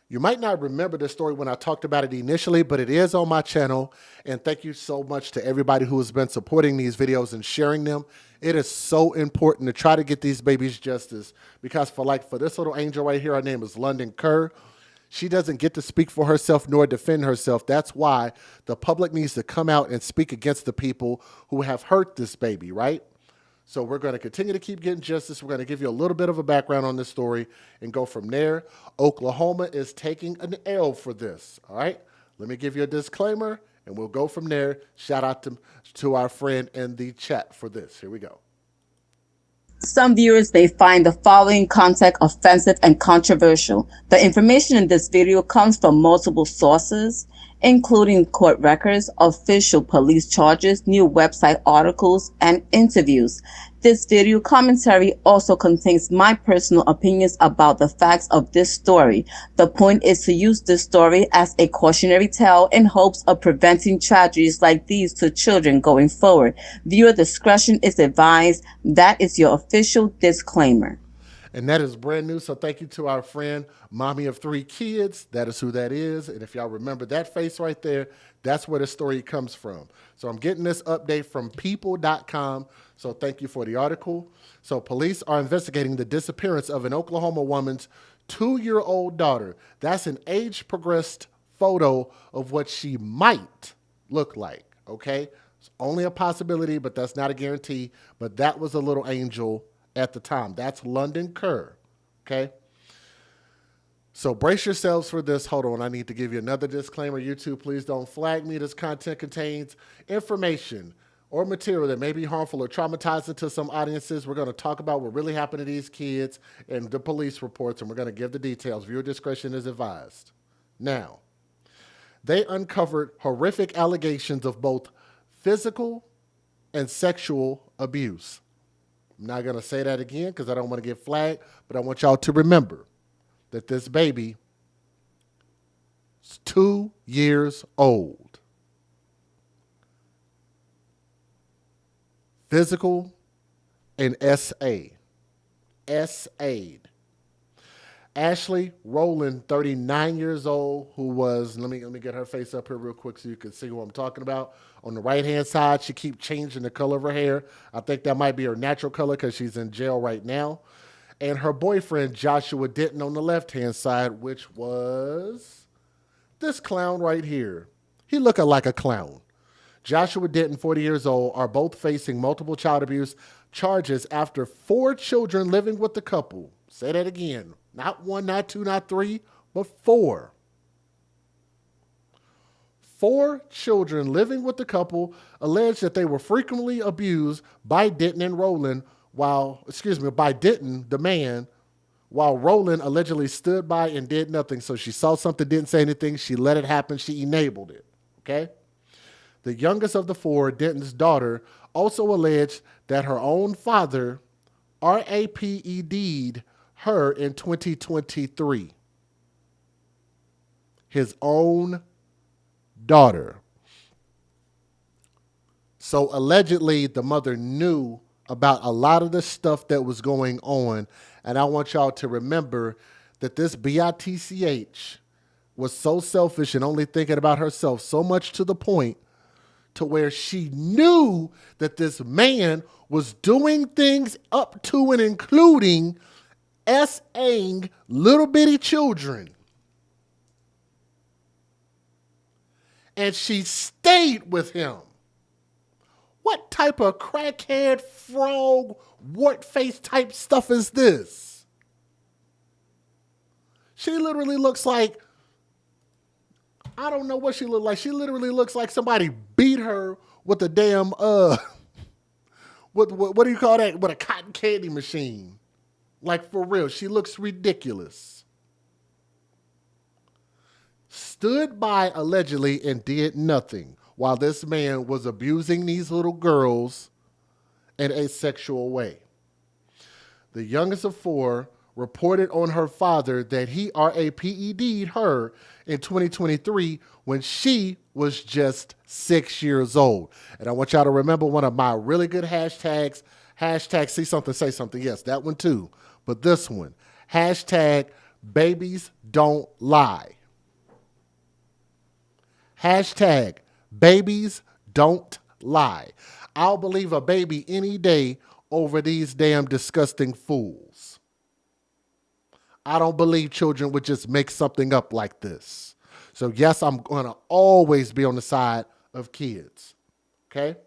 You might not remember this story when I talked about it initially, but it is on my channel. And thank you so much to everybody who has been supporting these videos and sharing them. It is so important to try to get these babies justice because for this little angel right here, her name is London Kerr. She doesn't get to speak for herself nor defend herself. That's why the public needs to come out and speak against the people who have hurt this baby, right? So we're going to continue to keep getting justice. We're going to give you a little bit of a background on this story and go from there. Oklahoma is taking an L for this, all right? Let me give you a disclaimer, and we'll go from there. Shout out to our friend in the chat for this. Here we go. Some viewers may find the following content offensive and controversial. The information in this video comes from multiple sources, including court records, official police charges, new website articles, and interviews. This video commentary also contains my personal opinions about the facts of this story. The point is to use this story as a cautionary tale in hopes of preventing tragedies like these to children going forward. Viewer discretion is advised. That is your official disclaimer. And that is brand new. So thank you to our friend, Mommy of 3 Kids. That is who that is. And if y'all remember that face right there, that's where the story comes from. So I'm getting this update from people.com. So thank you for the article. So police are investigating the disappearance of an Oklahoma woman's 2-year-old daughter. That's an age-progressed photo of what she might look like, okay? It's only a possibility, but that's not a guarantee. But that was a little angel at the time. That's London Kerr, okay? So brace yourselves for this. Hold on, I need to give you another disclaimer. YouTube, please don't flag me. This content contains information or material that may be harmful or traumatizing to some audiences. We're going to talk about what really happened to these kids and the police reports, and we're going to give the details. Viewer discretion is advised. Now, they uncovered horrific allegations of both physical and sexual abuse. I'm not going to say that again because I don't want to get flagged, but I want y'all to remember that this baby is 2 years old. Physical and SA. SA'd. Ashley Rowland, 39 years old, who was, let me get her face up here real quick so you can see who I'm talking about. On the right-hand side, she keeps changing the color of her hair. I think that might be her natural color because she's in jail right now. And her boyfriend, Joshua Denton, on the left-hand side, which was this clown right here. He looking like a clown. Joshua Denton, 40 years old, are both facing multiple child abuse charges after 4 children living with the couple. Say that again. Not 1, not 2, not 3, but 4. 4 children living with the couple alleged that they were frequently abused by Denton and Rowland by Denton, the man, while Rowland allegedly stood by and did nothing. So she saw something, didn't say anything. She let it happen. She enabled it. Okay? The youngest of the 4, Denton's daughter, also alleged that her own father RAPED'd her in 2023. His own daughter. So allegedly the mother knew about a lot of the stuff that was going on. And I want y'all to remember that this bitch was so selfish and only thinking about herself so much to the point to where she knew that this man was doing things up to and including S-ing little bitty children. And she stayed with him. What type of crackhead, frog, wart face type stuff is this? She literally looks like, I don't know what she looked like. She literally looks like somebody beat her with a damn, what do you call that? With a cotton candy machine. Like for real, she looks ridiculous. Stood by allegedly and did nothing while this man was abusing these little girls in a sexual way. The youngest of 4 reported on her father that he RAPED'd her in 2023 when she was just 6 years old. And I want y'all to remember one of my really good hashtags, hashtag see something, say something. Yes, that one too. But this one, hashtag Babies don't lie. Hashtag babies don't lie. I'll believe a baby any day over these damn disgusting fools. I don't believe children would just make something up like this. So yes, I'm going to always be on the side of kids. Okay?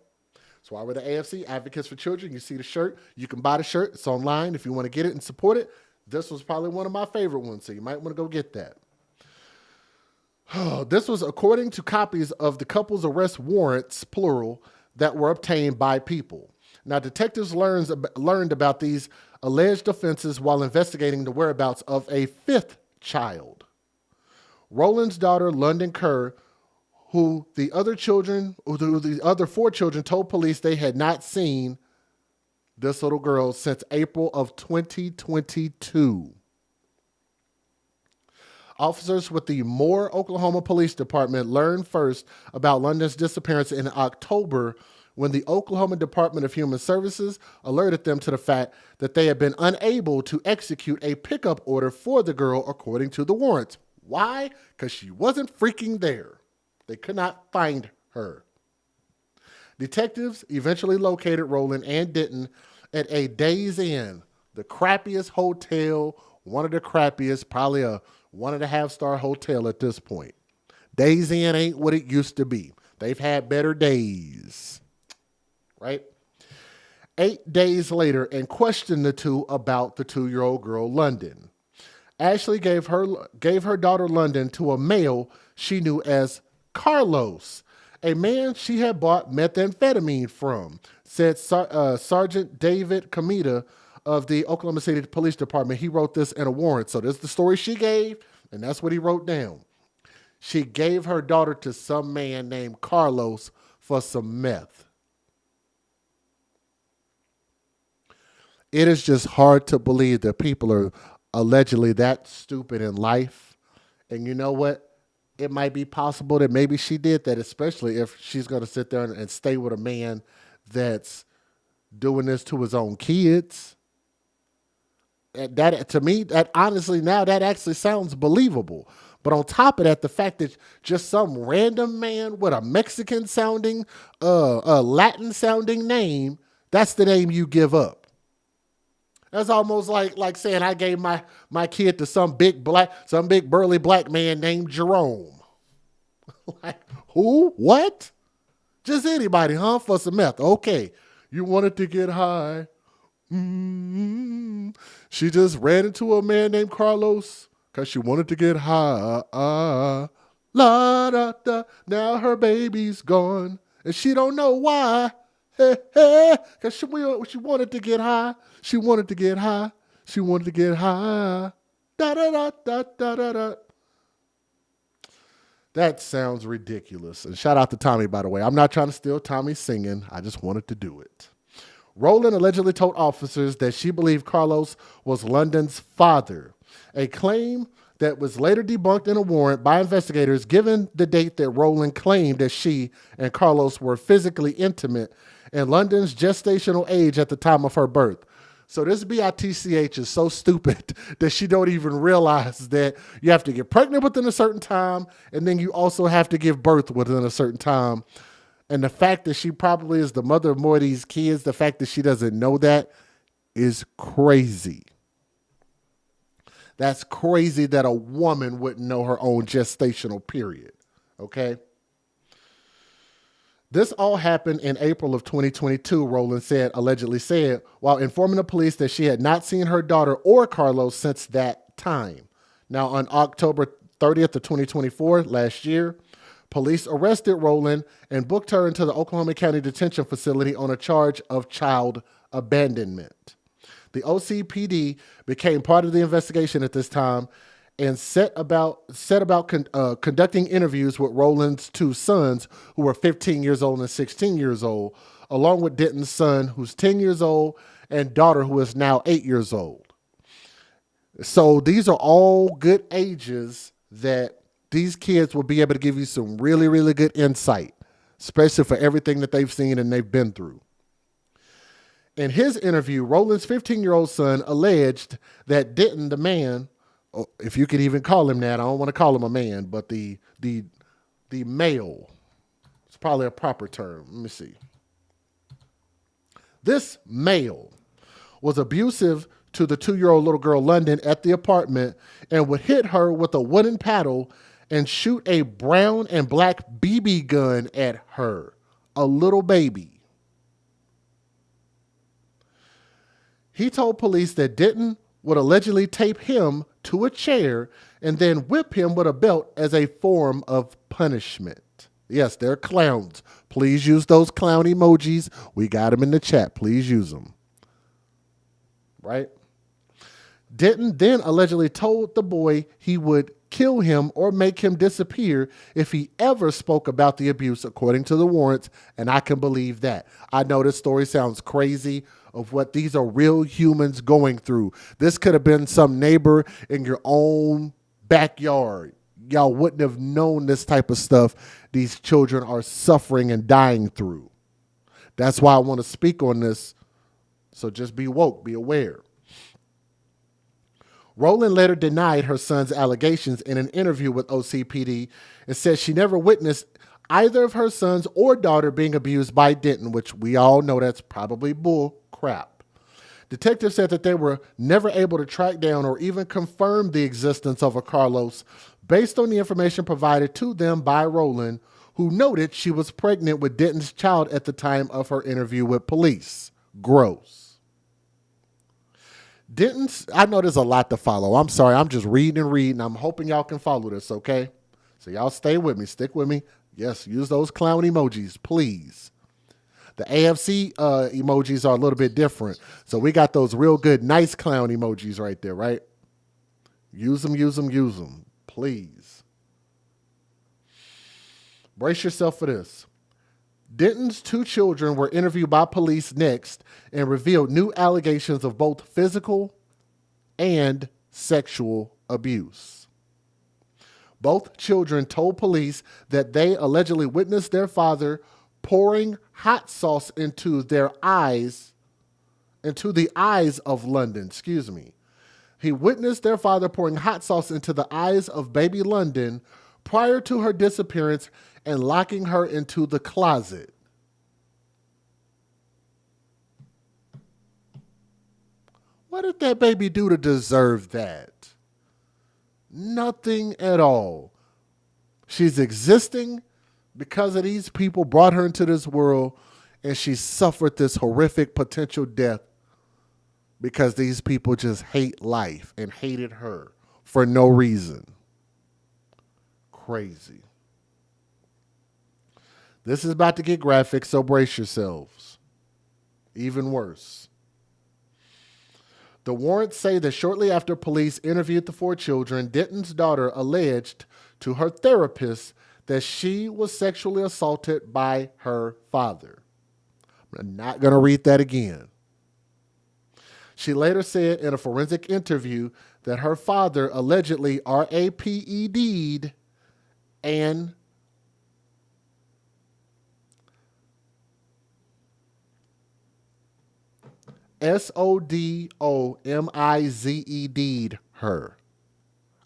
So while we're the AFC Advocates for Children, you see the shirt. You can buy the shirt. It's online if you want to get it and support it. This was probably one of my favorite ones, so you might want to go get that. This was according to copies of the couple's arrest warrants, plural, that were obtained by People. Now, detectives learned about these alleged offenses while investigating the whereabouts of a fifth child. Roland's daughter, London Kerr, who the other four children told police they had not seen this little girl since April of 2022. Officers with the Moore, Oklahoma Police Department learned first about London's disappearance in October when the Oklahoma Department of Human Services alerted them to the fact that they had been unable to execute a pickup order for the girl according to the warrants. Why? Because she wasn't freaking there. They could not find her. Detectives eventually located Roland and Denton at a Days Inn, the crappiest hotel, one of the crappiest, probably a 1.5-star hotel at this point. Days Inn ain't what it used to be. They've had better days, right? 8 days later, and questioned the two about the 2-year-old girl, London. Ashley gave her daughter London to a male she knew as Carlos, a man she had bought methamphetamine from, said Sergeant David Comita of the Oklahoma City Police Department. He wrote this in a warrant. So this is the story she gave, and that's what he wrote down. She gave her daughter to some man named Carlos for some meth. It is just hard to believe that people are allegedly that stupid in life. And you know what? It might be possible that maybe she did that, especially if she's going to sit there and stay with a man that's doing this to his own kids. That to me, that honestly now that actually sounds believable. But on top of that, the fact that just some random man with a Mexican sounding, a Latin sounding name, that's the name you give up. That's almost like saying I gave my kid to some big burly black man named Jerome. Like, who? What? Just anybody, huh? For some meth. Okay. You wanted to get high. She just ran into a man named Carlos because she wanted to get high. La da da. Now her baby's gone and she don't know why. Because she wanted to get high. She wanted to get high. She wanted to get high. Da da da da da da da. That sounds ridiculous. And shout out to Tommy, by the way. I'm not trying to steal Tommy's singing. I just wanted to do it. Roland allegedly told officers that she believed Carlos was London's father, a claim that was later debunked in a warrant by investigators given the date that Roland claimed that she and Carlos were physically intimate and London's gestational age at the time of her birth. So this bitch is so stupid that she don't even realize that you have to get pregnant within a certain time and then you also have to give birth within a certain time. And the fact that she probably is the mother of more of these kids, the fact that she doesn't know that is crazy. That's crazy that a woman wouldn't know her own gestational period. Okay? This all happened in April of 2022, Roland allegedly said, while informing the police that she had not seen her daughter or Carlos since that time. Now, on October 30th of 2024, last year, police arrested Roland and booked her into the Oklahoma County Detention Facility on a charge of child abandonment. The OCPD became part of the investigation at this time and set about conducting interviews with Roland's two sons, who were 15 years old and 16 years old, along with Denton's son, who's 10 years old, and daughter, who is now 8 years old. So these are all good ages that these kids will be able to give you some really, really good insight, especially for everything that they've seen and they've been through. In his interview, Roland's 15-year-old son alleged that Denton, the man, if you could even call him that. I don't want to call him a man, but the male. It's probably a proper term. Let me see. This male was abusive to the 2-year-old little girl London at the apartment and would hit her with a wooden paddle and shoot a brown and black BB gun at her, a little baby. He told police that Denton would allegedly tape him to a chair and then whip him with a belt as a form of punishment. Yes, they're clowns. Please use those clown emojis. We got them in the chat. Please use them. Right? Denton then allegedly told the boy he would kill him or make him disappear if he ever spoke about the abuse, according to the warrants, and I can believe that. I know this story sounds crazy of what these are real humans going through. This could have been some neighbor in your own backyard. Y'all wouldn't have known this type of stuff these children are suffering and dying through. That's why I want to speak on this. So just be woke, be aware. Rowland later denied her son's allegations in an interview with OCPD and said she never witnessed either of her sons or daughter being abused by Denton, which we all know that's probably bull crap. Detectives said that they were never able to track down or even confirm the existence of a Carlos based on the information provided to them by Rowland, who noted she was pregnant with Denton's child at the time of her interview with police. Gross. Denton's, I know there's a lot to follow. I'm sorry. I'm just reading and reading. I'm hoping y'all can follow this, okay? So y'all stay with me. Stick with me. Yes, use those clown emojis, please. The AFC emojis are a little bit different. So we got those real good, nice clown emojis right there, right? Use them, use them, use them, please. Brace yourself for this. Denton's 2 children were interviewed by police next and revealed new allegations of both physical and sexual abuse. Both children told police that they allegedly witnessed their father pouring hot sauce into the eyes of London. He witnessed their father pouring hot sauce into the eyes of baby London prior to her disappearance and locking her into the closet. What did that baby do to deserve that? Nothing at all. She's existing because of these people brought her into this world, and she suffered this horrific potential death because these people just hate life and hated her for no reason. Crazy. This is about to get graphic, so brace yourselves. Even worse. The warrants say that shortly after police interviewed the 4 children, Denton's daughter alleged to her therapist that she was sexually assaulted by her father. I'm not going to read that again. She later said in a forensic interview that her father allegedly RAPED'd and SODOMIZED'd her.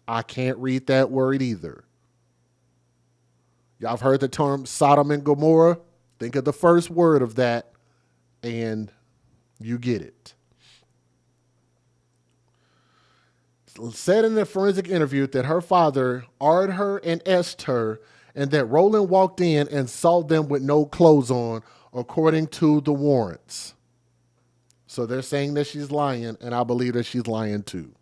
I can't read that word either. Y'all have heard the term Sodom and Gomorrah? Think of the first word of that and you get it. Said in a forensic interview that her father R'd her and S'd her and that Rowland walked in and saw them with no clothes on, according to the warrants. So they're saying that she's lying, and I believe that she's lying too.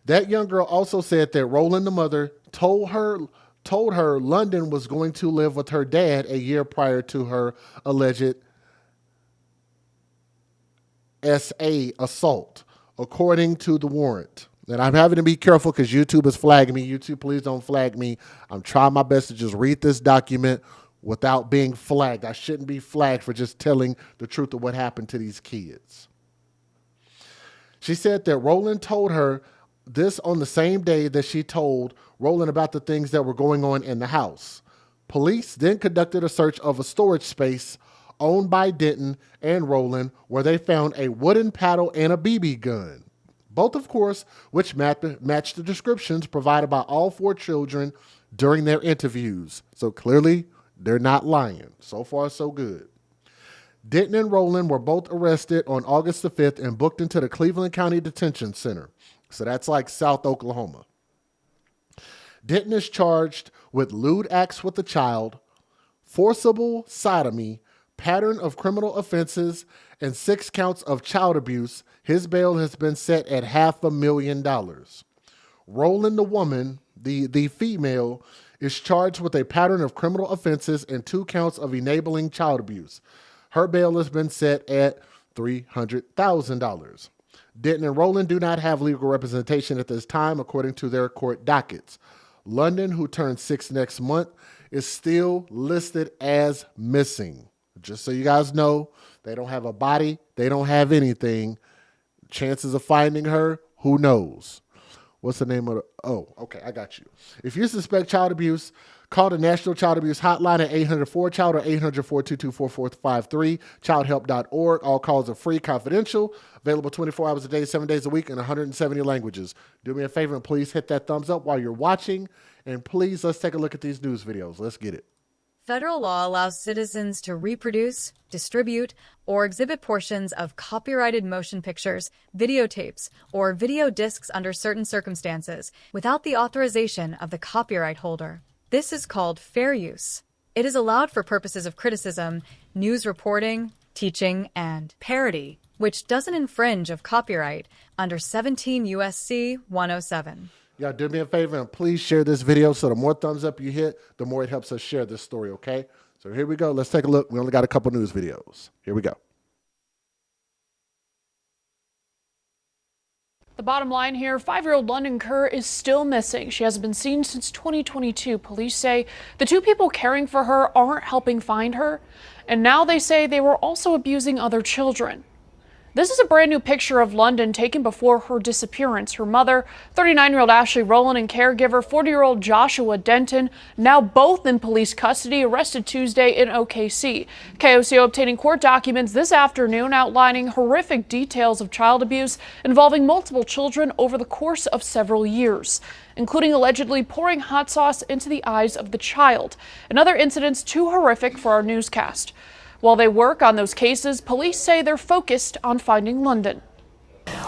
That young girl also said that Rowland, the mother, told her London was going to live with her dad a year prior to her alleged SA assault, according to the warrant. And I'm having to be careful because YouTube is flagging me. YouTube, please don't flag me. I'm trying my best to just read this document without being flagged. I shouldn't be flagged for just telling the truth of what happened to these kids. She said that Rowland told her this on the same day that she told Rowland about the things that were going on in the house. Police then conducted a search of a storage space owned by Denton and Rowland, where they found a wooden paddle and a BB gun. both, of course, which match the descriptions provided by all 4 children during their interviews. So clearly, they're not lying. So far, so good. Denton and Rowland were both arrested on August the 5th and booked into the Cleveland County Detention Center. So that's like South Oklahoma. Denton is charged with lewd acts with a child, forcible sodomy, pattern of criminal offenses, and 6 counts of child abuse. His bail has been set at $500,000. Rowland, the woman, the female, is charged with a pattern of criminal offenses and 2 counts of enabling child abuse. Her bail has been set at $300,000. Denton and Rowland do not have legal representation at this time, according to their court dockets. London, who turns 6 next month, is still listed as missing. Just so you guys know, they don't have a body. They don't have anything. Chances of finding her, who knows? What's the name of the... Oh, okay, I got you. If you suspect child abuse, call the National Child Abuse Hotline at 800-4CHILD or 800-422-4453, childhelp.org. All calls are free, confidential, available 24 hours a day, 7 days a week, in 170 languages. Do me a favor and please hit that thumbs up while you're watching. And please, let's take a look at these news videos. Let's get it. Federal law allows citizens to reproduce, distribute, or exhibit portions of copyrighted motion pictures, videotapes, or video discs under certain circumstances without the authorization of the copyright holder. This is called fair use. It is allowed for purposes of criticism, news reporting, teaching, and parody, which doesn't infringe of copyright under 17 U.S.C. 107. Y'all do me a favor and please share this video so the more thumbs up you hit, the more it helps us share this story, okay? So here we go. Let's take a look. We only got a couple news videos. Here we go. The bottom line here, 5-year-old London Kerr is still missing. She hasn't been seen since 2022. Police say the 2 people caring for her aren't helping find her. And now they say they were also abusing other children. This is a brand new picture of London taken before her disappearance. Her mother, 39-year-old Ashley Rowland, and caregiver, 40-year-old Joshua Denton, now both in police custody, arrested Tuesday in OKC. KOCO obtaining court documents this afternoon outlining horrific details of child abuse involving multiple children over the course of several years, including allegedly pouring hot sauce into the eyes of the child, and other incidents too horrific for our newscast. While they work on those cases, police say they're focused on finding London.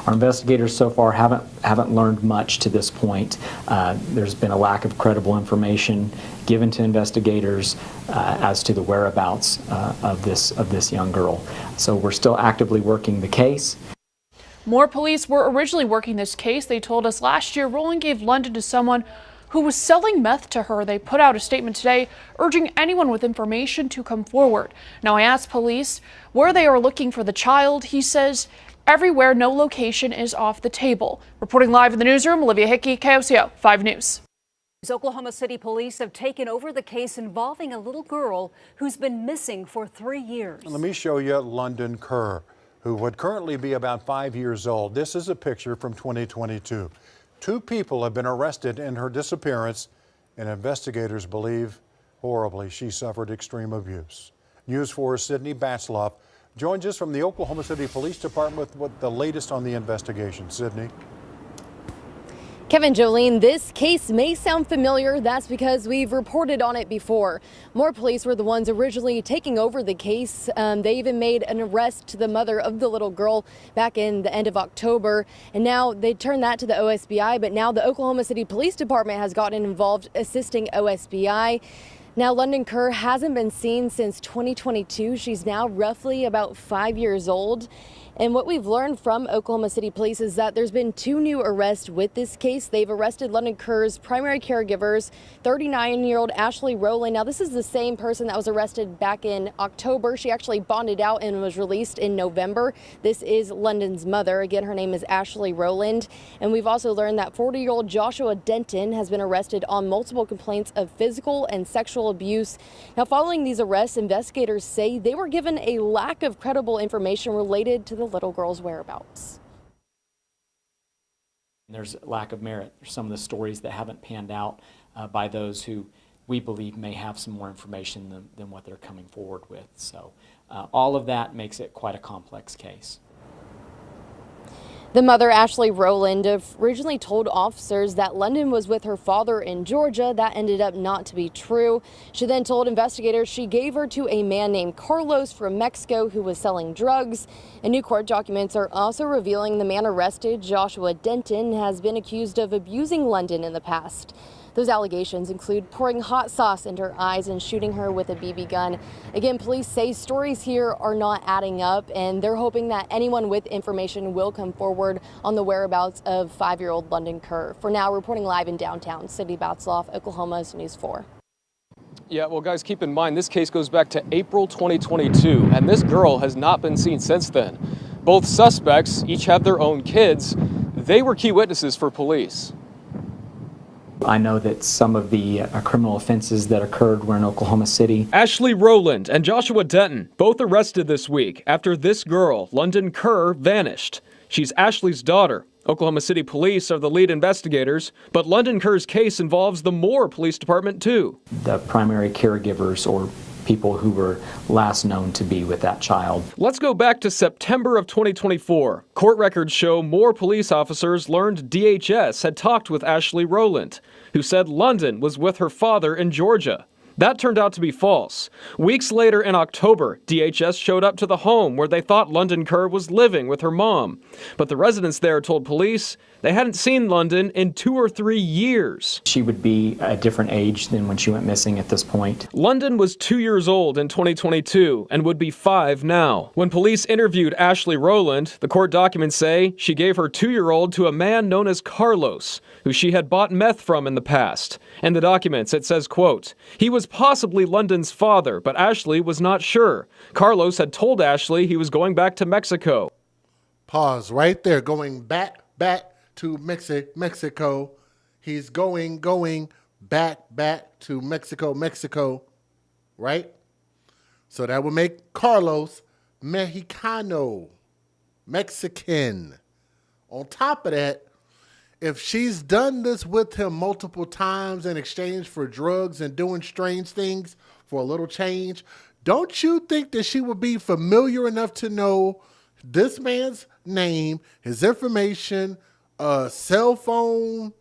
Our investigators so far haven't learned much to this point. There's been a lack of credible information given to investigators as to the whereabouts of this young girl. So we're still actively working the case. More police were originally working this case. They told us last year Rowland gave London to someone who was selling meth to her. They put out a statement today urging anyone with information to come forward. Now, I asked police where they are looking for the child. He says everywhere, no location is off the table. Reporting live in the newsroom, Olivia Hickey, KOCO 5 News. Oklahoma City police have taken over the case involving a little girl who's been missing for 3 years. Let me show you London Kerr, who would currently be about 5 years old. This is a picture from 2022. 2 people have been arrested in her disappearance, and investigators believe, horribly, she suffered extreme abuse. News 4's Sydney Batsloff joins us from the Oklahoma City Police Department with the latest on the investigation. Sydney. Kevin, Jolene, this case may sound familiar. That's because we've reported on it before. More police were the ones originally taking over the case. They even made an arrest to the mother of the little girl back in the end of October. And now they turned that to the OSBI. But now the Oklahoma City Police Department has gotten involved assisting OSBI. Now, London Kerr hasn't been seen since 2022. She's now roughly about 5 years old. And what we've learned from Oklahoma City Police is that there's been 2 new arrests with this case. They've arrested London Kerr's primary caregivers, 39-year-old Ashley Rowland. Now, this is the same person that was arrested back in October. She actually bonded out and was released in November. This is London's mother. Again, her name is Ashley Rowland. And we've also learned that 40-year-old Joshua Denton has been arrested on multiple complaints of physical and sexual abuse. Now, following these arrests, investigators say they were given a lack of credible information related to the little girl's whereabouts. There's lack of merit. There's some of the stories that haven't panned out by those who we believe may have some more information than what they're coming forward with. So all of that makes it quite a complex case. The mother, Ashley Rowland, originally told officers that London was with her father in Georgia. That ended up not to be true. She then told investigators she gave her to a man named Carlos from Mexico who was selling drugs. And new court documents are also revealing the man arrested, Joshua Denton, has been accused of abusing London in the past. Those allegations include pouring hot sauce into her eyes and shooting her with a BB gun. Again, police say stories here are not adding up, and they're hoping that anyone with information will come forward on the whereabouts of 5-year-old London Kerr. For now, reporting live in downtown City Batsloff, Oklahoma's News 4. Yeah, well, guys, keep in mind this case goes back to April 2022, and this girl has not been seen since then. Both suspects each have their own kids. They were key witnesses for police. I know that some of the criminal offenses that occurred were in Oklahoma City. Ashley Rowland and Joshua Denton, both arrested this week after this girl, London Kerr, vanished. She's Ashley's daughter. Oklahoma City police are the lead investigators, but London Kerr's case involves the Moore Police Department too. The primary caregivers or people who were last known to be with that child. Let's go back to September of 2024. Court records show more police officers learned DHS had talked with Ashley Rowland, who said London was with her father in Georgia. That turned out to be false. Weeks later in October, DHS showed up to the home where they thought London Kerr was living with her mom. But the residents there told police they hadn't seen London in 2 or 3 years. She would be a different age than when she went missing at this point. London was 2 years old in 2022 and would be 5 now. When police interviewed Ashley Rowland, the court documents say she gave her 2-year-old to a man known as Carlos, who she had bought meth from in the past. In the documents, it says, quote, he was possibly London's father, but Ashley was not sure. Carlos had told Ashley he was going back to Mexico. Pause right there. Going back to Mexico. He's going back to Mexico, right? So that would make Carlos Mexicano, Mexican. On top of that, if she's done this with him multiple times in exchange for drugs and doing strange things for a little change, don't you think that she would be familiar enough to know this man's name, his information, cell phone,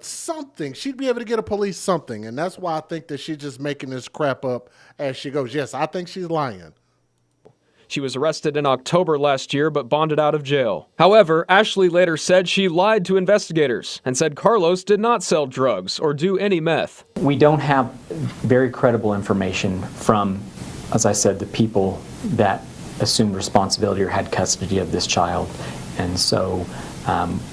something? She'd be able to get a police something. And that's why I think that she's just making this crap up as she goes. Yes, I think she's lying. She was arrested in October last year, but bonded out of jail. However, Ashley later said she lied to investigators and said Carlos did not sell drugs or do any meth. We don't have very credible information from, as I said, the people that assumed responsibility or had custody of this child. And so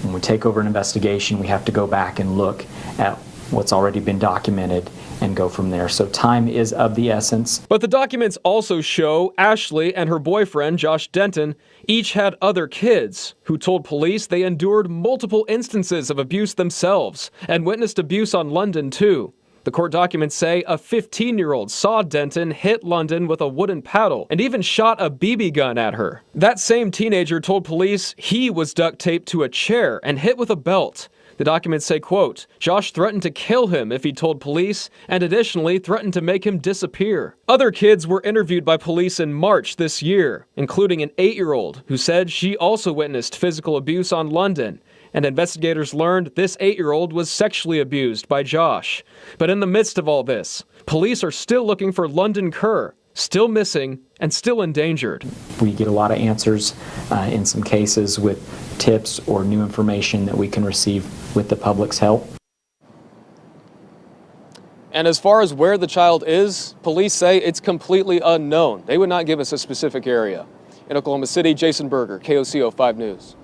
when we take over an investigation, we have to go back and look at what's already been documented and go from there. So time is of the essence. But the documents also show Ashley and her boyfriend, Josh Denton, each had other kids who told police they endured multiple instances of abuse themselves and witnessed abuse on London too. The court documents say a 15-year-old saw Denton hit London with a wooden paddle and even shot a BB gun at her. That same teenager told police he was duct taped to a chair and hit with a belt. The documents say, quote, Josh threatened to kill him if he told police and additionally threatened to make him disappear. Other kids were interviewed by police in March this year, including an 8-year-old who said she also witnessed physical abuse on London. And investigators learned this 8-year-old was sexually abused by Josh. But in the midst of all this, police are still looking for London Kerr, still missing and still endangered. We get a lot of answers in some cases with tips or new information that we can receive with the public's help. And as far as where the child is, police say it's completely unknown. They would not give us a specific area. In Oklahoma City, Jason Berger, KOCO 5 News.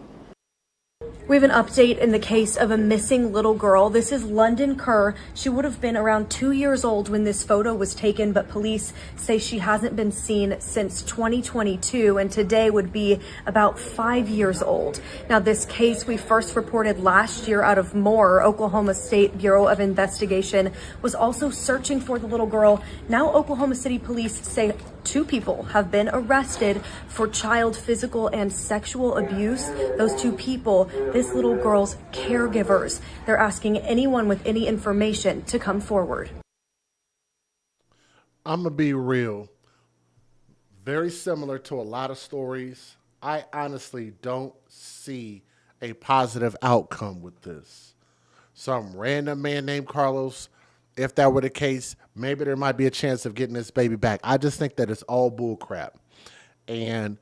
We have an update in the case of a missing little girl. This is London Kerr. She would have been around 2 years old when this photo was taken, but police say she hasn't been seen since 2022 and today would be about 5 years old. Now, this case we first reported last year out of Moore. Oklahoma State Bureau of Investigation was also searching for the little girl. Now, Oklahoma City police say 2 people have been arrested for child physical and sexual abuse. Those 2 people, this little girl's caregivers. They're asking anyone with any information to come forward. I'm going to be real. Very similar to a lot of stories I honestly don't see a positive outcome with this. Some random man named Carlos, if that were the case, maybe there might be a chance of getting this baby back. I just think that it's all bull crap. And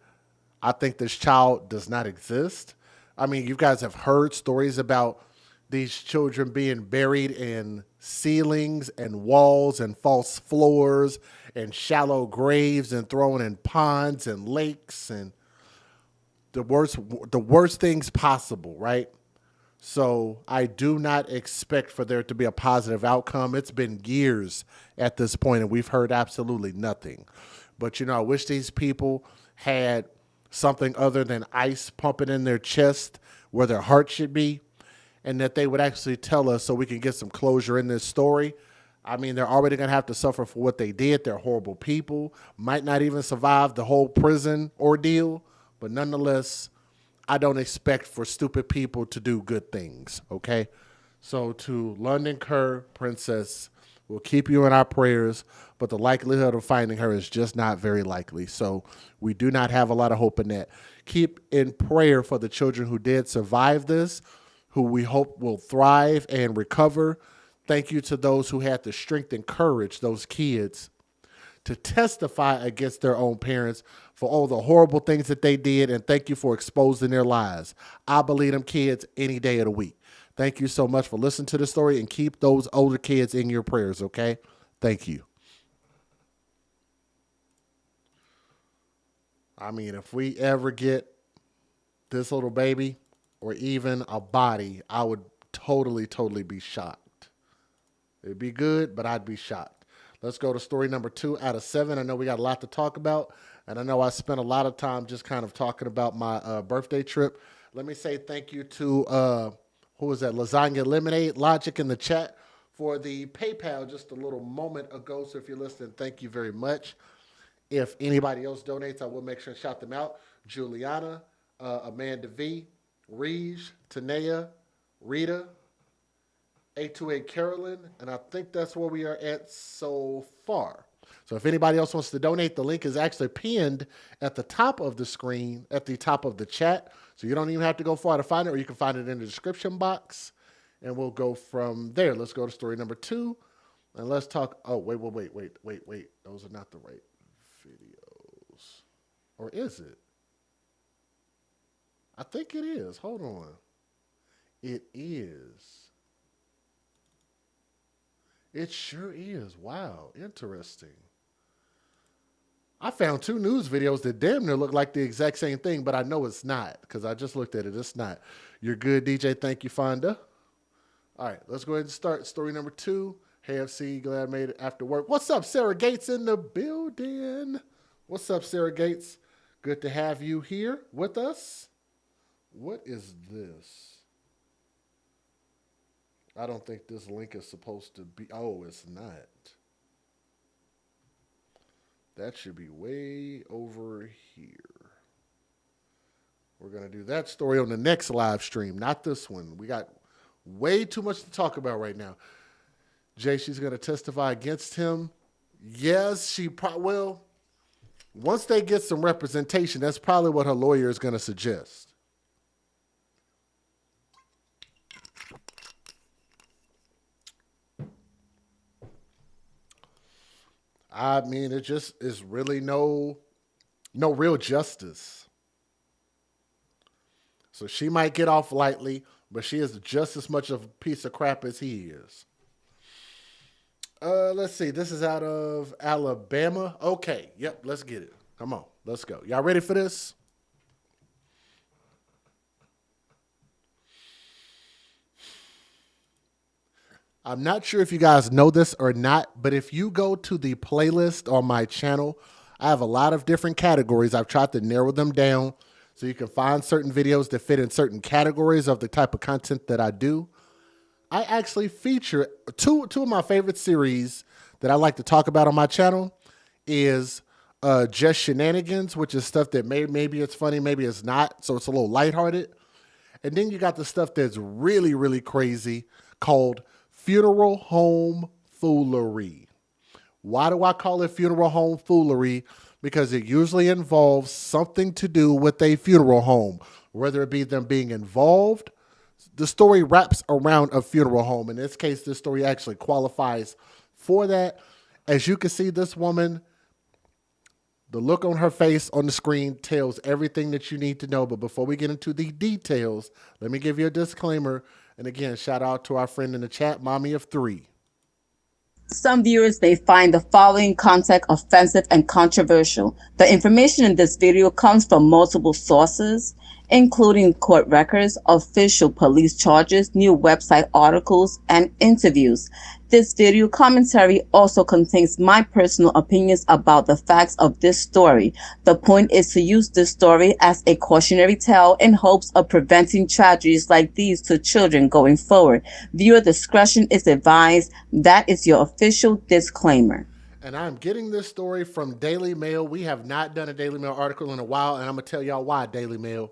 I think this child does not exist. I mean, you guys have heard stories about these children being buried in ceilings and walls and false floors and shallow graves and thrown in ponds and lakes and the worst things possible, right? So I do not expect for there to be a positive outcome. It's been years at this point, and we've heard absolutely nothing. But, I wish these people had something other than ice pumping in their chest where their heart should be, and that they would actually tell us so we can get some closure in this story. I mean, they're already going to have to suffer for what they did. They're horrible people, might not even survive the whole prison ordeal, but nonetheless, I don't expect for stupid people to do good things, okay? So to London Kerr, Princess, we'll keep you in our prayers, but the likelihood of finding her is just not very likely. So we do not have a lot of hope in that. Keep in prayer for the children who did survive this, who we hope will thrive and recover. Thank you to those who had the strength and courage, those kids, to testify against their own parents for all the horrible things that they did, and thank you for exposing their lies. I believe them kids any day of the week. Thank you so much for listening to the story, and keep those older kids in your prayers, okay? Thank you. I mean, if we ever get this little baby or even a body, I would totally be shocked. It'd be good, but I'd be shocked. Let's go to story number 2 out of 7. I know we got a lot to talk about, and I know I spent a lot of time just kind of talking about my birthday trip. Let me say thank you to, who was that, Lasagna Lemonade, Logic in the chat for the PayPal just a little moment ago. So if you're listening, thank you very much. If anybody else donates, I will make sure and shout them out. Juliana, Amanda V, Reg, Tanea, Rita, 828 Carolyn, and I think that's where we are at so far. So if anybody else wants to donate, the link is actually pinned at the top of the screen, at the top of the chat. So you don't even have to go far to find it, or you can find it in the description box, and we'll go from there. Let's go to story number 2, and let's talk. Oh, wait. Those are not the right videos. Or is it? I think it is. Hold on. It is. It sure is. Wow. Interesting. I found 2 news videos that damn near look like the exact same thing, but I know it's not because I just looked at it. It's not. You're good, DJ. Thank you, Fonda. All right. Let's go ahead and start story number 2. Hey, FC, glad I made it after work. What's up, Sarah Gates in the building? What's up, Sarah Gates? Good to have you here with us. What is this? I don't think this link is supposed to be. Oh, it's not. That should be way over here. We're going to do that story on the next live stream, not this one. We got way too much to talk about right now. Jay, she's going to testify against him. Yes, she well, once they get some representation, that's probably what her lawyer is going to suggest. I mean, it just is really no real justice. So she might get off lightly, but she is just as much of a piece of crap as he is. Let's see. This is out of Alabama. Okay. Yep. Let's get it. Come on. Let's go. Y'all ready for this? I'm not sure if you guys know this or not, but if you go to the playlist on my channel, I have a lot of different categories. I've tried to narrow them down so you can find certain videos that fit in certain categories of the type of content that I do. I actually feature two of my favorite series that I like to talk about on my channel is Just Shenanigans, which is stuff that maybe it's funny, maybe it's not, so it's a little lighthearted. And then you got the stuff that's really, really crazy called Funeral Home Foolery. Why do I call it Funeral Home Foolery? because it usually involves something to do with a funeral home, whether it be them being involved. The story wraps around a funeral home. In this case, this story actually qualifies for that. As you can see, this woman, the look on her face on the screen tells everything that you need to know. But before we get into the details, let me give you a disclaimer. And again, shout out to our friend in the chat, Mommy of 3. Some viewers may find the following content offensive and controversial. The information in this video comes from multiple sources, including court records, official police charges, new website articles, and interviews. This video commentary also contains my personal opinions about the facts of this story. The point is to use this story as a cautionary tale in hopes of preventing tragedies like these to children going forward. Viewer discretion is advised. That is your official disclaimer. And I'm getting this story from Daily Mail. We have not done a Daily Mail article in a while, and I'm going to tell y'all why, Daily Mail.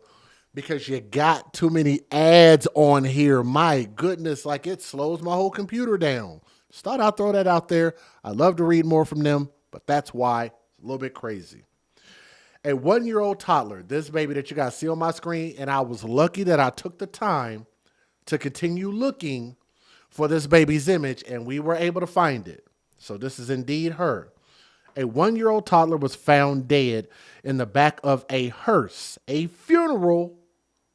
Because you got too many ads on here. My goodness, like it slows my whole computer down. Just thought I'd throw that out there. I love to read more from them, but that's why. It's a little bit crazy. A 1-year-old toddler, this baby that you guys see on my screen, and I was lucky that I took the time to continue looking for this baby's image, and we were able to find it. So this is indeed her. A 1-year-old toddler was found dead in the back of a hearse, a funeral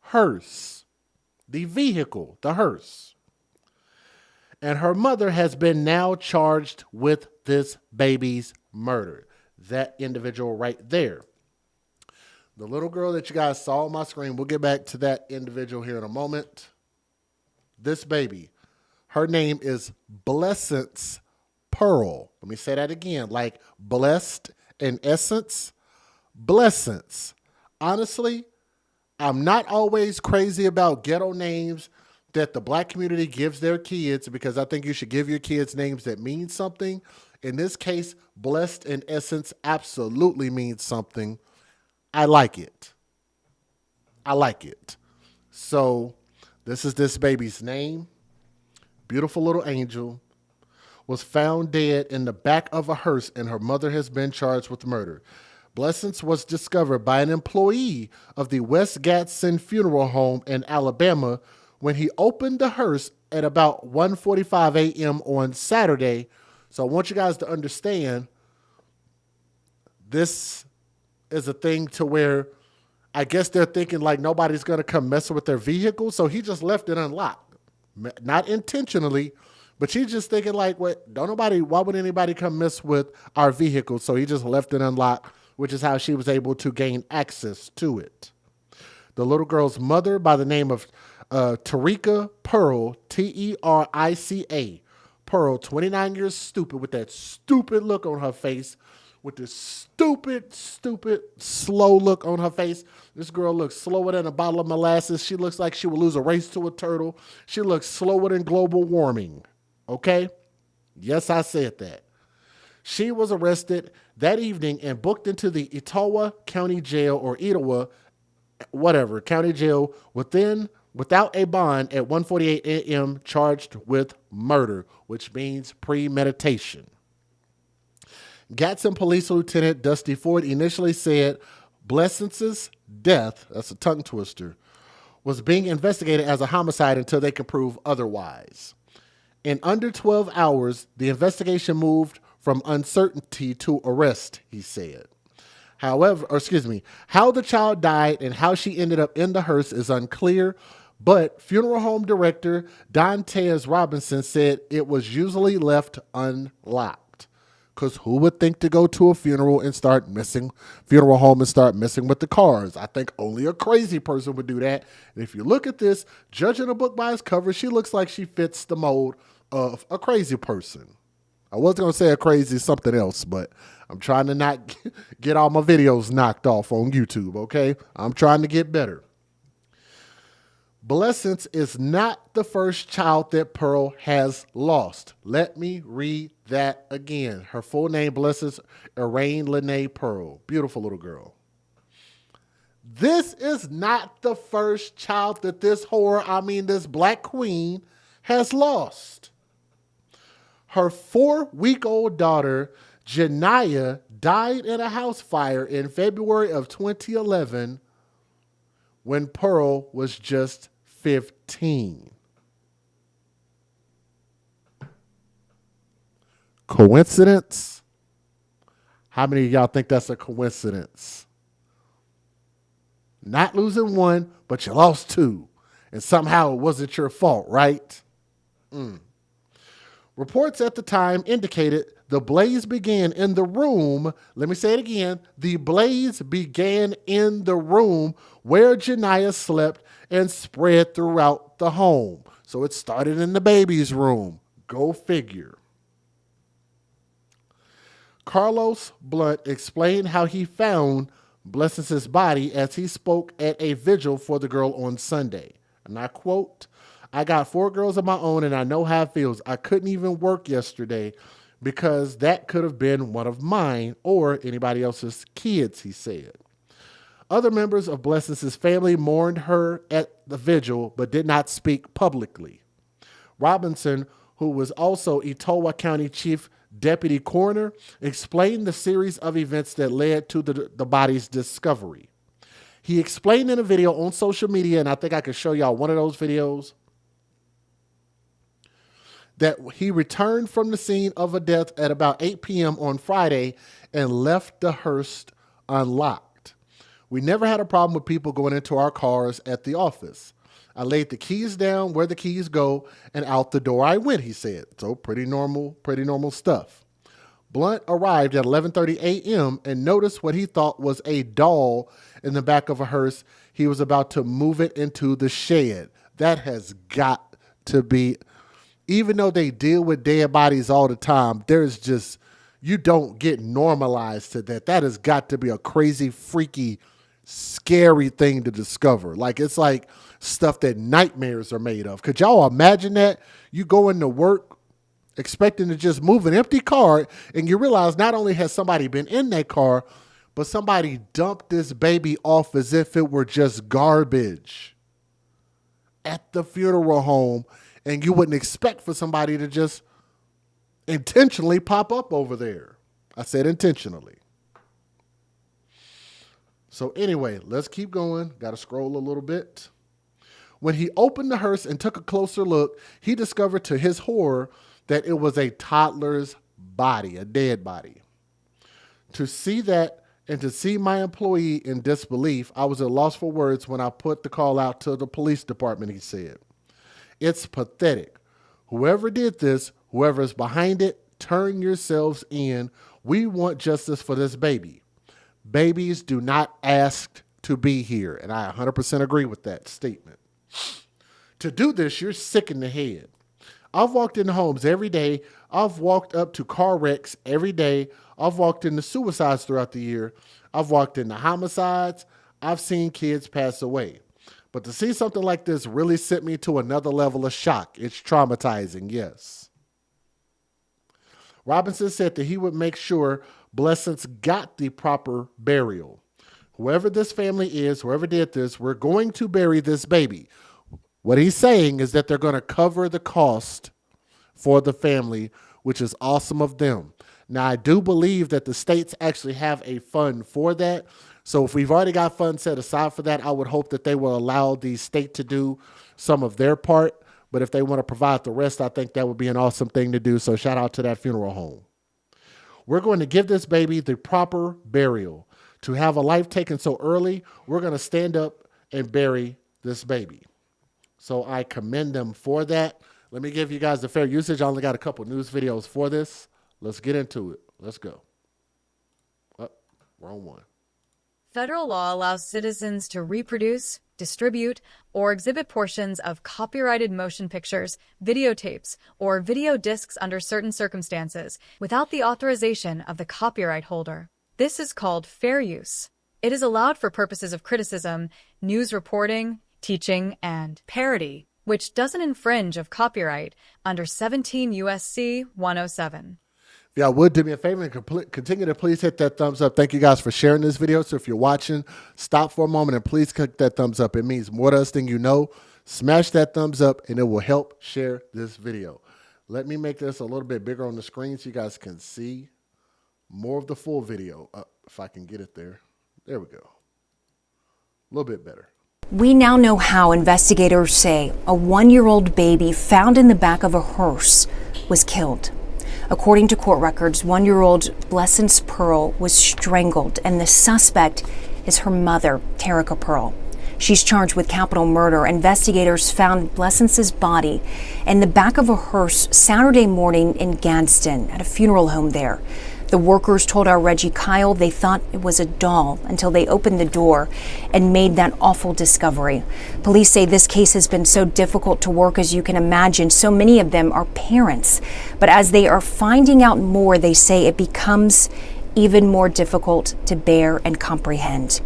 hearse, the vehicle, the hearse. And her mother has been now charged with this baby's murder. That individual right there. The little girl that you guys saw on my screen, we'll get back to that individual here in a moment. This baby, her name is Blessence Pearl. Let me say that again, like blessed in essence, Blessence. Honestly, I'm not always crazy about ghetto names that the black community gives their kids, because I think you should give your kids names that mean something. In this case, blessed in essence absolutely means something. I like it. I like it. So this is this baby's name. Beautiful little angel. Was found dead in the back of a hearse, and her mother has been charged with murder. Blessings was discovered by an employee of the West Gadsden Funeral Home in Alabama when he opened the hearse at about 1:45 a.m. on Saturday. So I want you guys to understand, this is a thing to where I guess they're thinking like nobody's going to come messing with their vehicle. So he just left it unlocked, not intentionally, but she's just thinking like, why would anybody come mess with our vehicle? So he just left it unlocked, which is how she was able to gain access to it. The little girl's mother, by the name of Terica Pearl, Terica Pearl, 29 years, stupid, with that stupid look on her face, with this stupid, slow look on her face. This girl looks slower than a bottle of molasses. She looks like she would lose a race to a turtle. She looks slower than global warming. Okay? Yes, I said that. She was arrested that evening and booked into the Etowah County Jail, or Etowah, whatever, County Jail, without a bond at 1:48 a.m., charged with murder, which means premeditation. Gadsden Police Lieutenant Dusty Ford initially said Blessings' death, that's a tongue twister, was being investigated as a homicide until they could prove otherwise. In under 12 hours, the investigation moved from uncertainty to arrest, he said. How the child died and how she ended up in the hearse is unclear, but funeral home director Dantes Robinson said it was usually left unlocked. Because who would think to go to a funeral home and start messing with the cars? I think only a crazy person would do that. And if you look at this, judging a book by its cover, she looks like she fits the mold of a crazy person. I was going to say a crazy something else, but I'm trying to not get all my videos knocked off on YouTube, okay? I'm trying to get better. Blessings is not the first child that Pearl has lost. Let me read that again. Her full name, Blessings Irene Lene Pearl. Beautiful little girl. This is not the first child that this this black queen has lost. Her 4-week-old daughter, Janiyah died in a house fire in February of 2011 when Pearl was just 15. Coincidence? How many of y'all think that's a coincidence? Not losing one, but you lost two. And somehow it wasn't your fault, right? Reports at the time indicated the blaze began in the room. Let me say it again. The blaze began in the room where Janiyah slept and spread throughout the home. So it started in the baby's room. Go figure. Carlos Blunt explained how he found Blessings' body as he spoke at a vigil for the girl on Sunday. And I quote, "I got 4 girls of my own and I know how it feels. I couldn't even work yesterday because that could have been one of mine or anybody else's kids," he said. Other members of Blessings' family mourned her at the vigil but did not speak publicly. Robinson, who was also Etowah County Chief Deputy Coroner, explained the series of events that led to the body's discovery. He explained in a video on social media, and I think I could show y'all one of those videos, that he returned from the scene of a death at about 8 p.m. on Friday and left the hearse unlocked. "We never had a problem with people going into our cars at the office. I laid the keys down where the keys go and out the door I went," he said. So pretty normal stuff. Blunt arrived at 11:30 a.m. and noticed what he thought was a doll in the back of a hearse. He was about to move it into the shed. That has got to be, even though they deal with dead bodies all the time, there's just, you don't get normalized to that. That has got to be a crazy, freaky, scary thing to discover. Like, it's like stuff that nightmares are made of. Could y'all imagine that? You go into work expecting to just move an empty car and you realize not only has somebody been in that car, but somebody dumped this baby off as if it were just garbage at the funeral home, and you wouldn't expect for somebody to just intentionally pop up over there. I said intentionally. So anyway, let's keep going. Got to scroll a little bit. When he opened the hearse and took a closer look, he discovered to his horror that it was a toddler's body, a dead body. To see that and to see my employee in disbelief, I was at a loss for words when I put the call out to the police department, he said. "It's pathetic. Whoever did this, whoever is behind it, turn yourselves in. We want justice for this baby. Babies do not ask to be here." And I 100% agree with that statement. To do this, you're sick in the head. I've walked into homes every day. I've walked up to car wrecks every day. I've walked into suicides throughout the year. I've walked into homicides. I've seen kids pass away. But to see something like this really sent me to another level of shock. It's traumatizing, yes. Robinson said that he would make sure Blessings got the proper burial. Whoever this family is, whoever did this, we're going to bury this baby. What he's saying is that they're going to cover the cost for the family, which is awesome of them. Now, I do believe that the states actually have a fund for that. So if we've already got funds set aside for that, I would hope that they will allow the state to do some of their part. But if they want to provide the rest, I think that would be an awesome thing to do. So shout out to that funeral home. We're going to give this baby the proper burial. To have a life taken so early, we're going to stand up and bury this baby. So I commend them for that. Let me give you guys the fair usage. I only got a couple news videos for this. Let's get into it. Let's go. Oh, wrong one. Federal law allows citizens to reproduce, distribute, or exhibit portions of copyrighted motion pictures, videotapes, or video discs under certain circumstances without the authorization of the copyright holder. This is called fair use. It is allowed for purposes of criticism, news reporting, teaching, and parody, which doesn't infringe of copyright under 17 U.S.C. 107. If y'all would do me a favor and continue to please hit that thumbs up. Thank you guys for sharing this video. So if you're watching, stop for a moment and please click that thumbs up. It means more to us than you know. Smash that thumbs up and it will help share this video. Let me make this a little bit bigger on the screen so you guys can see more of the full video. If I can get it there. There we go. A little bit better. We now know how investigators say a 1-year-old baby found in the back of a hearse was killed. According to court records, 1-year-old Blessence Pearl was strangled, and the suspect is her mother, Terica Pearl. She's charged with capital murder. Investigators found Blessence's body in the back of a hearse Saturday morning in Gadsden at a funeral home there. The workers told our Reggie Kyle they thought it was a doll until they opened the door and made that awful discovery. Police say this case has been so difficult to work, as you can imagine. So many of them are parents. But as they are finding out more, they say it becomes even more difficult to bear and comprehend.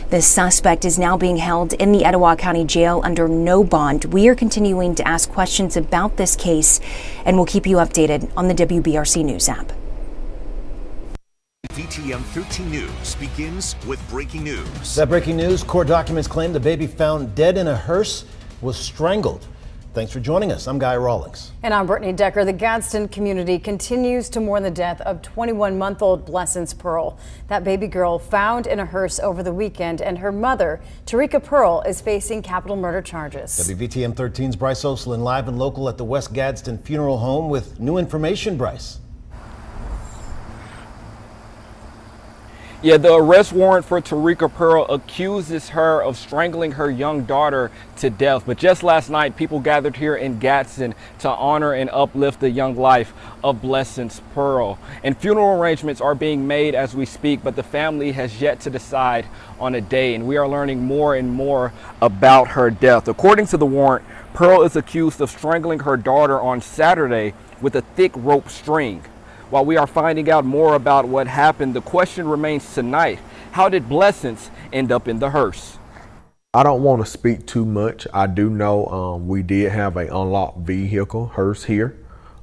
The suspect is now being held in the Etowah County Jail under no bond. We are continuing to ask questions about this case, and we'll keep you updated on the WBRC News app. VTM 13 News begins with breaking news. That breaking news, court documents claim the baby found dead in a hearse was strangled. Thanks for joining us. I'm Guy Rawlings. And I'm Brittany Decker. The Gadsden community continues to mourn the death of 21-month-old Blessence Pearl. That baby girl found in a hearse over the weekend, and her mother, Terica Pearl, is facing capital murder charges. WVTM 13's Bryce Oslin live and local at the West Gadsden Funeral Home with new information. Bryce. Yeah, the arrest warrant for Terica Pearl accuses her of strangling her young daughter to death. But just last night, people gathered here in Gadsden to honor and uplift the young life of Blessence Pearl. And funeral arrangements are being made as we speak, but the family has yet to decide on a day. And we are learning more and more about her death. According to the warrant, Pearl is accused of strangling her daughter on Saturday with a thick rope string. While we are finding out more about what happened, the question remains tonight: how did Blessence end up in the hearse? I don't want to speak too much. I do know we did have an unlocked vehicle hearse here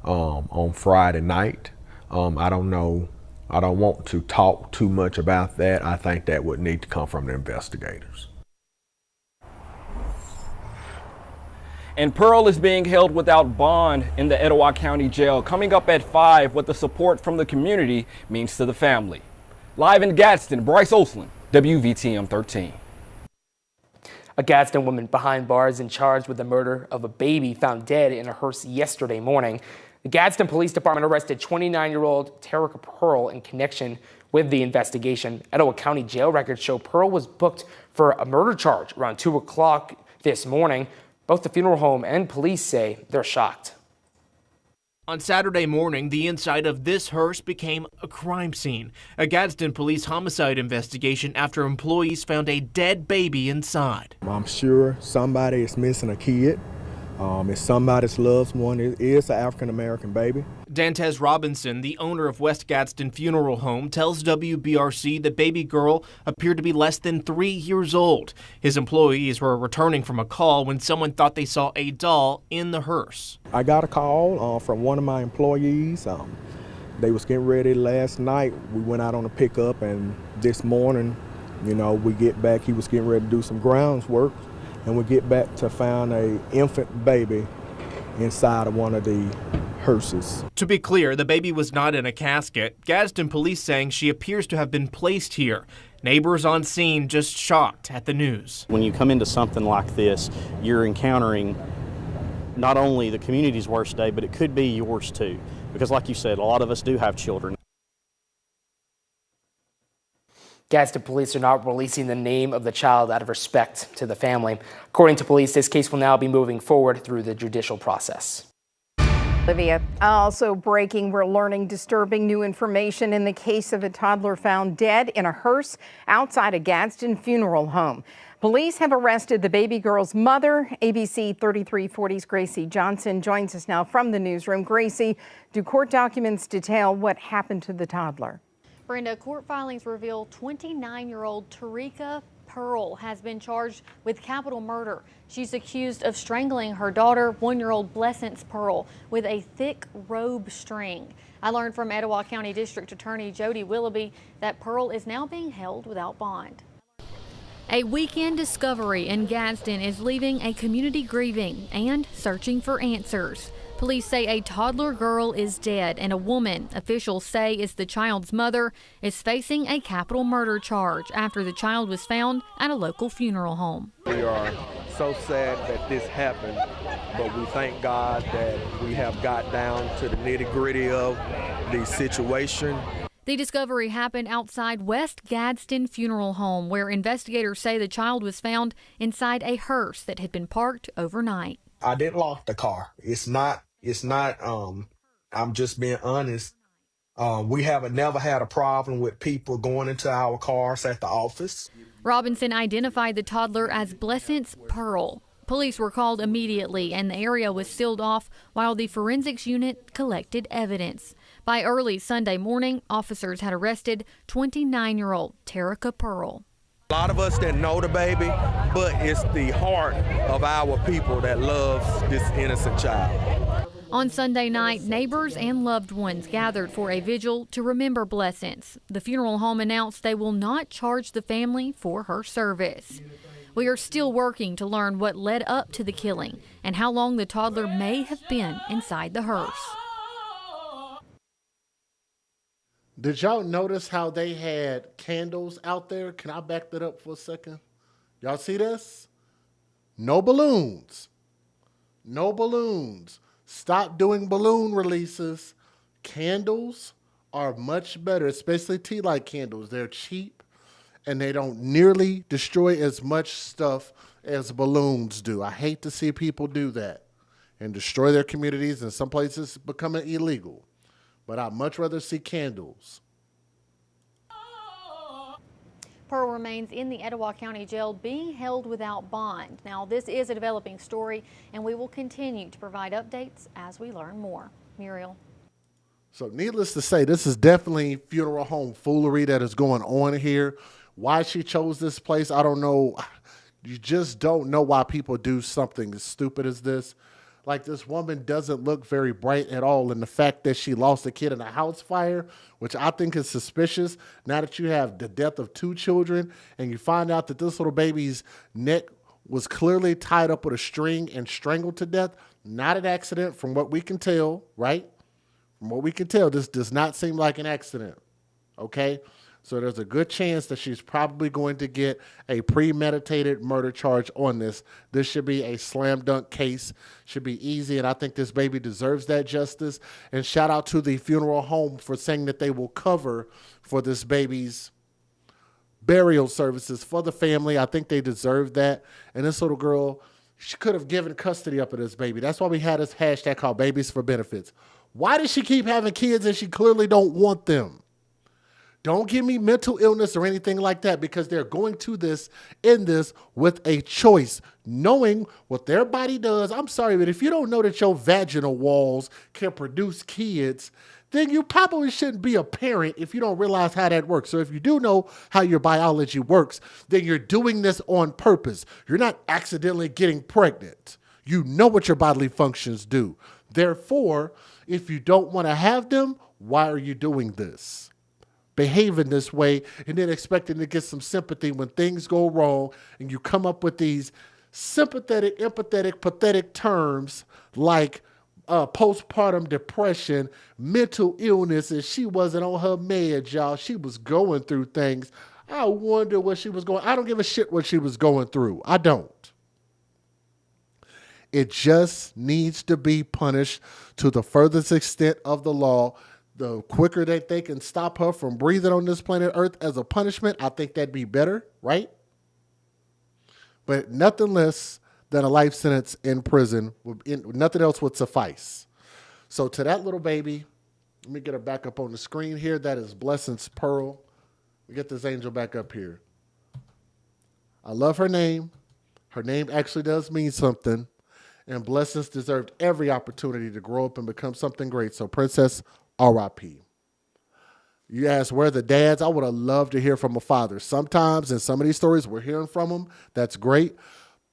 on Friday night. I don't know. I don't want to talk too much about that. I think that would need to come from the investigators. And Pearl is being held without bond in the Etowah County Jail. Coming up at 5, what the support from the community means to the family. Live in Gadsden, Bryce Oslin, WVTM 13. A Gadsden woman behind bars and charged with the murder of a baby found dead in a hearse yesterday morning. The Gadsden Police Department arrested 29-year-old Terica Pearl in connection with the investigation. Etowah County Jail records show Pearl was booked for a murder charge around 2 o'clock this morning. Both the funeral home and police say they're shocked. On Saturday morning, the inside of this hearse became a crime scene. A Gadsden police homicide investigation after employees found a dead baby inside. I'm sure somebody is missing a kid. It's somebody's loved one. It is an African-American baby. Dantez Robinson, the owner of West Gadsden Funeral Home, tells WBRC the baby girl appeared to be less than 3 years old. His employees were returning from a call when someone thought they saw a doll in the hearse. I got a call from one of my employees. They was getting ready last night. We went out on a pickup, and this morning, we get back. He was getting ready to do some grounds work, and we get back to find a infant baby inside of one of the hearses. To be clear, the baby was not in a casket. Gadsden police saying she appears to have been placed here. Neighbors on scene just shocked at the news. When you come into something like this, you're encountering not only the community's worst day, but it could be yours too. Because like you said, a lot of us do have children. Gadsden police are not releasing the name of the child out of respect to the family. According to police, this case will now be moving forward through the judicial process. Olivia, also breaking, we're learning disturbing new information in the case of a toddler found dead in a hearse outside a Gadsden funeral home. Police have arrested the baby girl's mother. ABC 3340's Gracie Johnson joins us now from the newsroom. Gracie, do court documents detail what happened to the toddler? Brenda, court filings reveal 29-year-old Terica Pearl has been charged with capital murder. She's accused of strangling her daughter, 1-year-old Blessence Pearl, with a thick rope string. I learned from Etowah County District Attorney Jody Willoughby that Pearl is now being held without bond. A weekend discovery in Gadsden is leaving a community grieving and searching for answers. Police say a toddler girl is dead, and a woman, officials say is the child's mother, is facing a capital murder charge after the child was found at a local funeral home. We are so sad that this happened, but we thank God that we have got down to the nitty-gritty of the situation. The discovery happened outside West Gadsden Funeral Home, where investigators say the child was found inside a hearse that had been parked overnight. I didn't lock the car. It's not, I'm just being honest. We haven't never had a problem with people going into our cars at the office. Robinson identified the toddler as Blessence Pearl. Police were called immediately, and the area was sealed off while the forensics unit collected evidence. By early Sunday morning, officers had arrested 29-year-old Terica Pearl. A lot of us didn't know the baby, but it's the heart of our people that loves this innocent child. On Sunday night, neighbors and loved ones gathered for a vigil to remember Blessence. The funeral home announced they will not charge the family for her service. We are still working to learn what led up to the killing and how long the toddler may have been inside the hearse. Did y'all notice how they had candles out there? Can I back that up for a second? Y'all see this? No balloons. No balloons. Stop doing balloon releases. Candles are much better, especially tea light candles. They're cheap and they don't nearly destroy as much stuff as balloons do. I hate to see people do that and destroy their communities, and some places becoming illegal. But I'd much rather see candles. Pearl remains in the Etowah County Jail being held without bond. Now, this is a developing story, and we will continue to provide updates as we learn more. Muriel. So needless to say, this is definitely funeral home foolery that is going on here. Why she chose this place, I don't know. You just don't know why people do something as stupid as this. Like, this woman doesn't look very bright at all. And the fact that she lost a kid in a house fire, which I think is suspicious, now that you have the death of 2 children and you find out that this little baby's neck was clearly tied up with a string and strangled to death. Not an accident from what we can tell, right? From what we can tell, this does not seem like an accident, okay? So there's a good chance that she's probably going to get a premeditated murder charge on this. This should be a slam dunk case. Should be easy, and I think this baby deserves that justice. And shout out to the funeral home for saying that they will cover for this baby's burial services for the family. I think they deserve that. And this little girl, she could have given custody up of this baby. That's why we had this hashtag called Babies for Benefits. Why does she keep having kids and she clearly don't want them? Don't give me mental illness or anything like that, because they're going to this with a choice, knowing what their body does. I'm sorry, but if you don't know that your vaginal walls can produce kids, then you probably shouldn't be a parent if you don't realize how that works. So if you do know how your biology works, then you're doing this on purpose. You're not accidentally getting pregnant. You know what your bodily functions do. Therefore, if you don't want to have them, why are you doing this? Behaving this way and then expecting to get some sympathy when things go wrong, and you come up with these sympathetic, empathetic, pathetic terms like postpartum depression, mental illness, and she wasn't on her meds, y'all. She was going through things. I wonder what she was going. I don't give a shit what she was going through. I don't. It just needs to be punished to the furthest extent of the law. The quicker that they can stop her from breathing on this planet Earth as a punishment, I think that'd be better, right? But nothing less than a life sentence in prison, nothing else would suffice. So to that little baby, let me get her back up on the screen here. That is Blessings Pearl. We get this angel back up here. I love her name. Her name actually does mean something. And Blessings deserved every opportunity to grow up and become something great. So Princess, R.I.P. You ask where the dads, I would have loved to hear from a father. Sometimes in some of these stories we're hearing from them. That's great.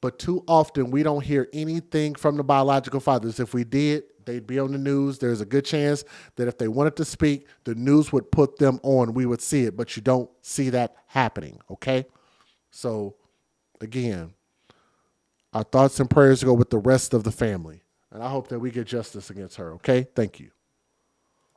But too often we don't hear anything from the biological fathers. If we did, they'd be on the news. There's a good chance that if they wanted to speak, the news would put them on. We would see it, but you don't see that happening, okay? So, again, our thoughts and prayers go with the rest of the family. And I hope that we get justice against her, okay? Thank you.